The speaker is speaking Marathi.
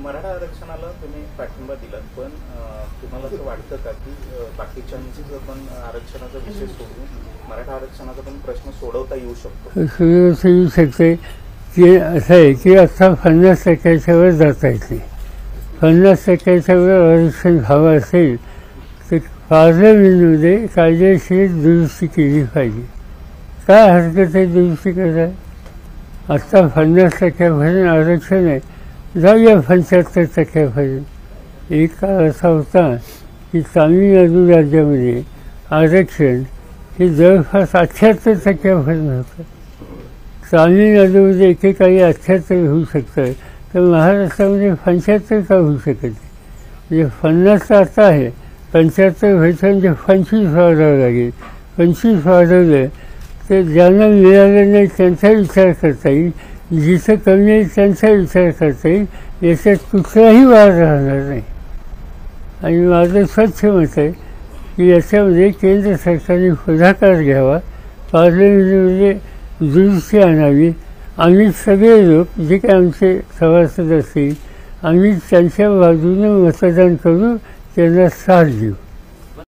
मराठा आरक्षणाला तुम्ही पाठिंबा दिलात, पण तुम्हाला असं वाटतं का की बाकीच्यांचं पण आरक्षणाचा विषय सोडून मराठा आरक्षणाचा पण प्रश्न सोडवता येऊ शकतो? येऊ शकते की असं आहे की आता 50% वर जाता येते. 50% वर आरक्षण हवं असेल तर पार्लमेंटमध्ये कायदेशीर दुरुस्ती केली पाहिजे. काय हरकत आहे दुरुस्ती करायला? आत्ता 50% आरक्षण आहे, जाऊया 75% एक काळ असा होता की तामिळनाडू राज्यामध्ये आरक्षण हे जवळपास 78% होतं. तामिळनाडूमध्ये एकेकाळी 78 होऊ शकतं, तर महाराष्ट्रामध्ये 75 का होऊ शकत नाही? म्हणजे 50 आता आहे, 75 व्हायचं म्हणजे 25 वाढवावं लागेल. 25 वाढवलं तर ज्यांना मिळालं नाही त्यांचा विचार करता येईल, जिथं कमी आहे त्यांचा विचार करता येईल. याच्यात कुठलाही वाद राहणार नाही. आणि माझं स्वच्छ मत आहे की याच्यामध्ये केंद्र सरकारने पुढाकार घ्यावा, पार्लमेंटमध्ये दुरुस्ती आणावी. आम्ही सगळे लोक जे काही आमचे सभासद असतील आम्ही त्यांच्या बाजूने मतदान करू, त्यांना साथ देऊ.